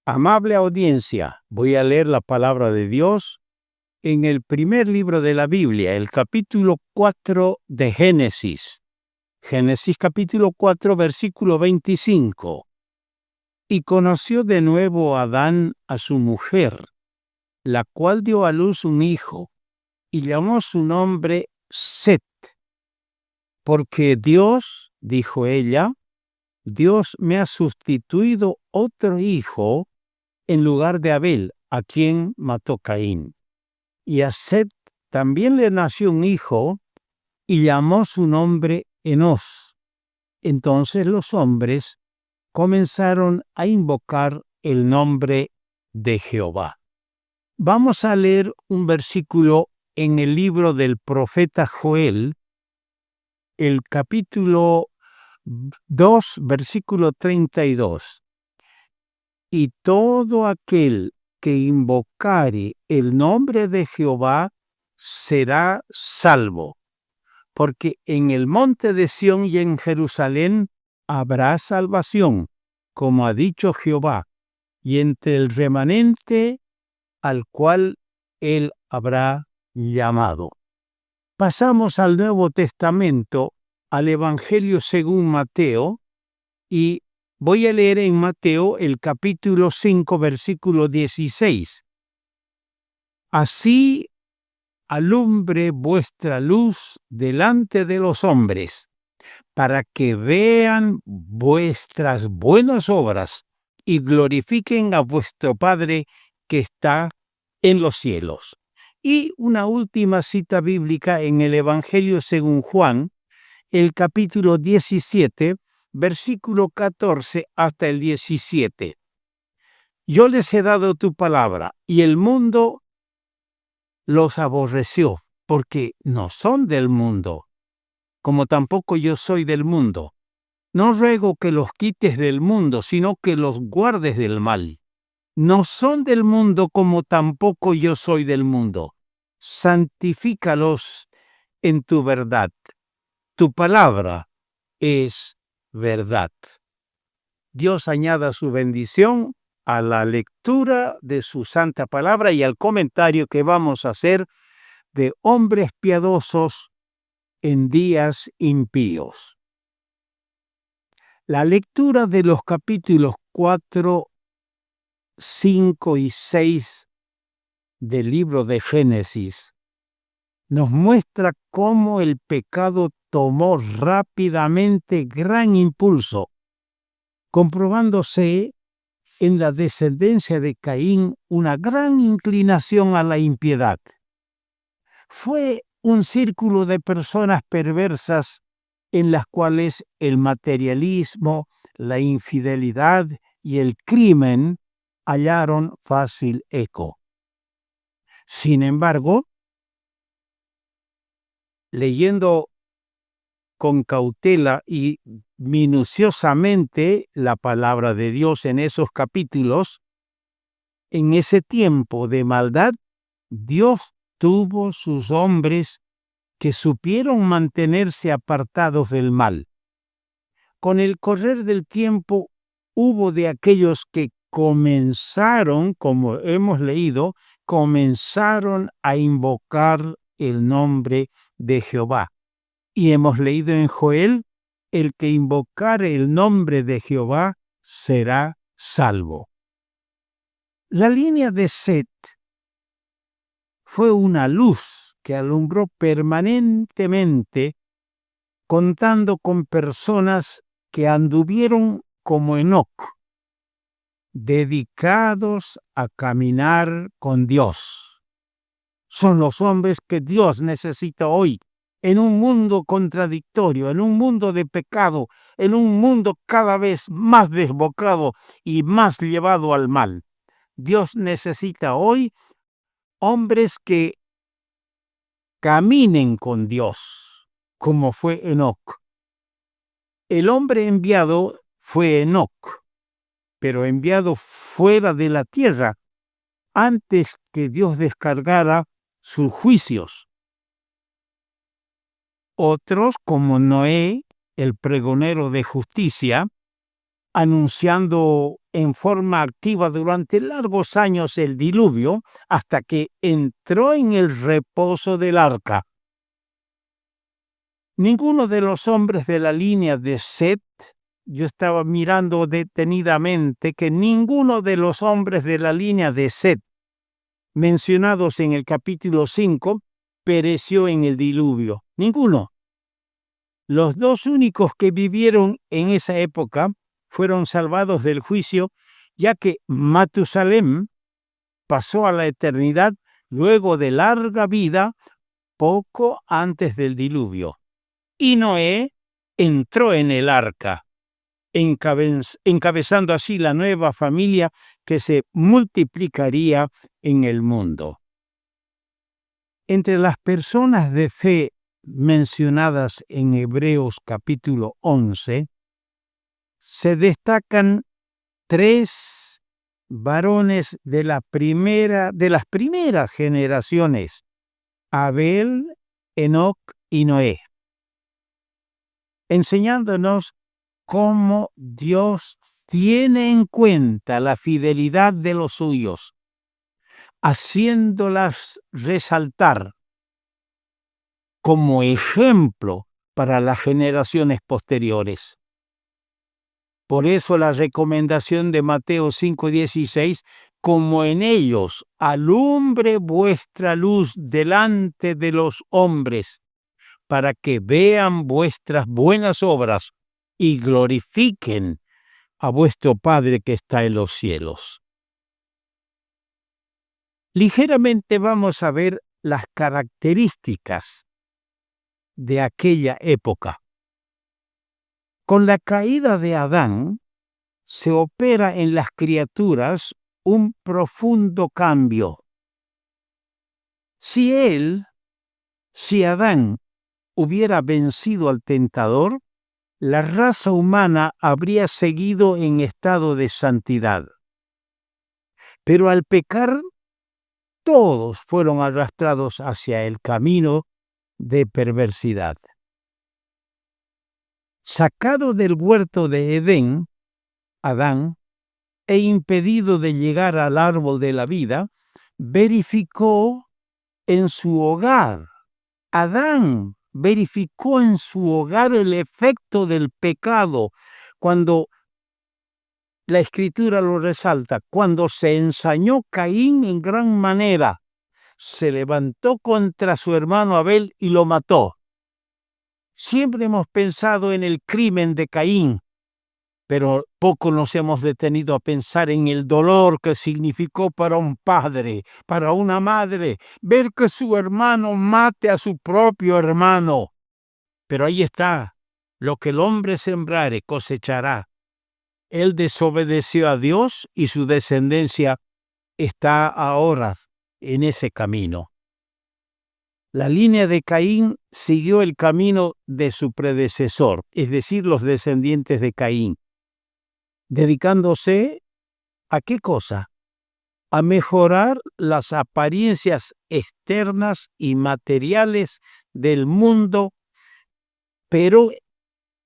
Amable audiencia, voy a leer la palabra de Dios en el primer libro de la Biblia, el capítulo 4 de Génesis. Génesis capítulo 4, versículo 25. Y conoció de nuevo Adán a su mujer, la cual dio a luz un hijo, y llamó su nombre Set. Porque Dios, dijo ella, Dios me ha sustituido otro hijo en lugar de Abel, a quien mató Caín. Y a Set también le nació un hijo, y llamó su nombre Enos. Entonces los hombres comenzaron a invocar el nombre de Jehová. Vamos a leer un versículo en el libro del profeta Joel, el capítulo 2, versículo 32. Y todo aquel que invocare el nombre de Jehová será salvo, porque en el monte de Sión y en Jerusalén habrá salvación, como ha dicho Jehová, y entre el remanente al cual él habrá llamado. Pasamos al Nuevo Testamento, al Evangelio según Mateo, y voy a leer en Mateo el capítulo 5, versículo 16. Así alumbre vuestra luz delante de los hombres, para que vean vuestras buenas obras y glorifiquen a vuestro Padre que está en los cielos. Y una última cita bíblica en el Evangelio según Juan, el capítulo 17, versículo 14 hasta el 17. Yo les he dado tu palabra, y el mundo los aborreció, porque no son del mundo, como tampoco yo soy del mundo. No ruego que los quites del mundo, sino que los guardes del mal. No son del mundo, como tampoco yo soy del mundo. Santifícalos en tu verdad. Tu palabra es verdad. Dios añada su bendición a la lectura de su santa palabra y al comentario que vamos a hacer de hombres piadosos en días impíos. La lectura de los capítulos 4, 5 y 6 del libro de Génesis nos muestra cómo el pecado tomó rápidamente gran impulso, comprobándose en la descendencia de Caín una gran inclinación a la impiedad. Fue un círculo de personas perversas en las cuales el materialismo, la infidelidad y el crimen hallaron fácil eco. Sin embargo, leyendo con cautela y minuciosamente la palabra de Dios en esos capítulos, en ese tiempo de maldad, Dios tuvo sus hombres que supieron mantenerse apartados del mal. Con el correr del tiempo, hubo de aquellos que comenzaron, como hemos leído, comenzaron a invocar el nombre de Jehová. Y hemos leído en Joel, el que invocare el nombre de Jehová será salvo. La línea de Set fue una luz que alumbró permanentemente, contando con personas que anduvieron como Enoc, dedicados a caminar con Dios. Son los hombres que Dios necesita hoy, en un mundo contradictorio, en un mundo de pecado, en un mundo cada vez más desbocado y más llevado al mal. Dios necesita hoy hombres que caminen con Dios, como fue Enoc. El hombre enviado fue Enoc, pero enviado fuera de la tierra, antes que Dios descargara sus juicios. Otros, como Noé, el pregonero de justicia, anunciando en forma activa durante largos años el diluvio hasta que entró en el reposo del arca. Ninguno de los hombres de la línea de Set, yo estaba mirando detenidamente que ninguno de los hombres de la línea de Set mencionados en el capítulo 5 pereció en el diluvio. Ninguno. Los dos únicos que vivieron en esa época fueron salvados del juicio, ya que Matusalem pasó a la eternidad luego de larga vida poco antes del diluvio. Y Noé entró en el arca, encabezando así la nueva familia que se multiplicaría en el mundo. Entre las personas de fe mencionadas en Hebreos capítulo 11, se destacan 3 varones de las primeras generaciones: Abel, Enoc y Noé, enseñándonos cómo Dios tiene en cuenta la fidelidad de los suyos, haciéndolas resaltar como ejemplo para las generaciones posteriores. Por eso la recomendación de Mateo 5:16, como en ellos alumbre vuestra luz delante de los hombres, para que vean vuestras buenas obras y glorifiquen a vuestro Padre que está en los cielos. Ligeramente vamos a ver las características de aquella época. Con la caída de Adán, se opera en las criaturas un profundo cambio. Si Adán hubiera vencido al tentador, la raza humana habría seguido en estado de santidad. Pero al pecar, todos fueron arrastrados hacia el camino de perversidad. Sacado del huerto de Edén, Adán, e impedido de llegar al árbol de la vida, verificó en su hogar. Adán verificó en su hogar el efecto del pecado, cuando la Escritura lo resalta, cuando se ensañó Caín en gran manera, se levantó contra su hermano Abel y lo mató. Siempre hemos pensado en el crimen de Caín, pero poco nos hemos detenido a pensar en el dolor que significó para un padre, para una madre, ver que su hermano mate a su propio hermano. Pero ahí está, lo que el hombre sembrare cosechará. Él desobedeció a Dios y su descendencia está ahora en ese camino. La línea de Caín siguió el camino de su predecesor, es decir, los descendientes de Caín, dedicándose ¿a qué cosa? A mejorar las apariencias externas y materiales del mundo, pero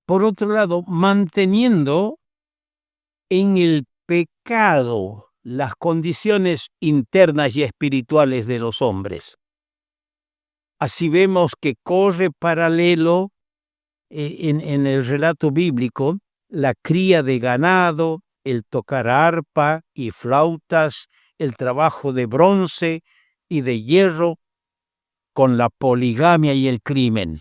por otro lado, manteniendo en el pecado las condiciones internas y espirituales de los hombres. Así vemos que corre paralelo en el relato bíblico la cría de ganado, el tocar arpa y flautas, el trabajo de bronce y de hierro, con la poligamia y el crimen.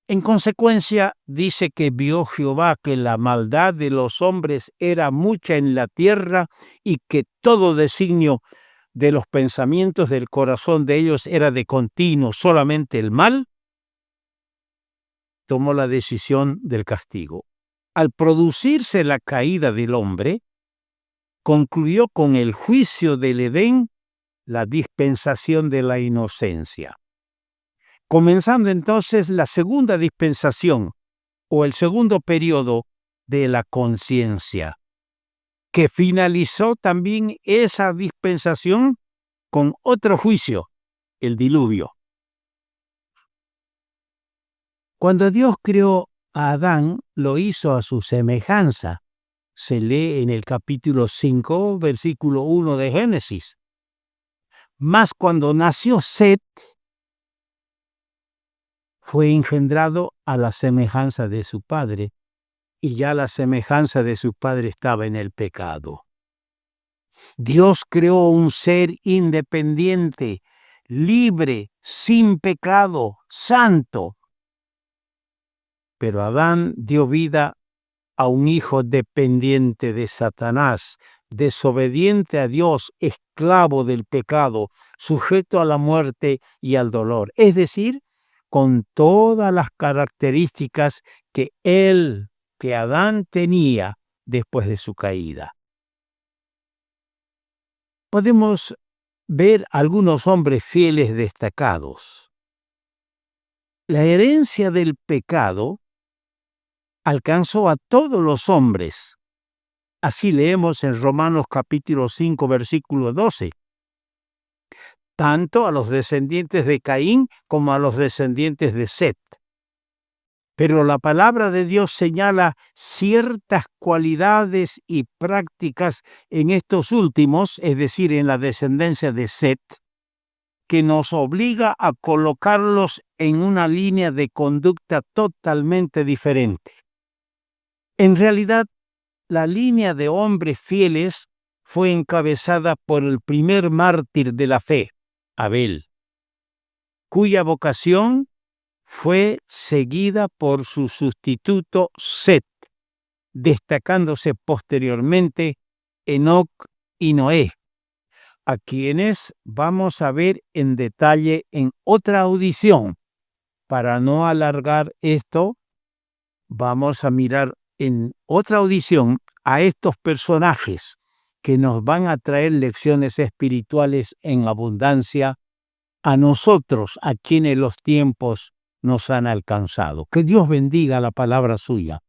En consecuencia, dice que vio Jehová que la maldad de los hombres era mucha en la tierra y que todo designio de los pensamientos del corazón de ellos era de continuo solamente el mal. Tomó la decisión del castigo. Al producirse la caída del hombre, concluyó con el juicio del Edén la dispensación de la inocencia. Comenzando entonces la segunda dispensación o el segundo periodo de la conciencia, que finalizó también esa dispensación con otro juicio, el diluvio. Cuando Dios creó a Adán, lo hizo a su semejanza, se lee en el capítulo 5, versículo 1 de Génesis. Mas cuando nació Set, fue engendrado a la semejanza de su padre, y ya la semejanza de su padre estaba en el pecado. Dios creó un ser independiente, libre, sin pecado, santo. Pero Adán dio vida a un hijo dependiente de Satanás, desobediente a Dios, esclavo del pecado, sujeto a la muerte y al dolor. Es decir, con todas las características que Adán tenía después de su caída. Podemos ver algunos hombres fieles destacados. La herencia del pecado alcanzó a todos los hombres. Así leemos en Romanos capítulo 5, versículo 12. Tanto a los descendientes de Caín como a los descendientes de Set. Pero la palabra de Dios señala ciertas cualidades y prácticas en estos últimos, es decir, en la descendencia de Set, que nos obliga a colocarlos en una línea de conducta totalmente diferente. En realidad, la línea de hombres fieles fue encabezada por el primer mártir de la fe, Abel, cuya vocación fue seguida por su sustituto Set, destacándose posteriormente Enoc y Noé, a quienes vamos a ver en detalle en otra audición. Para no alargar esto, vamos a mirar en otra audición a estos personajes que nos van a traer lecciones espirituales en abundancia a nosotros, a quienes los tiempos nos han alcanzado. Que Dios bendiga la palabra suya.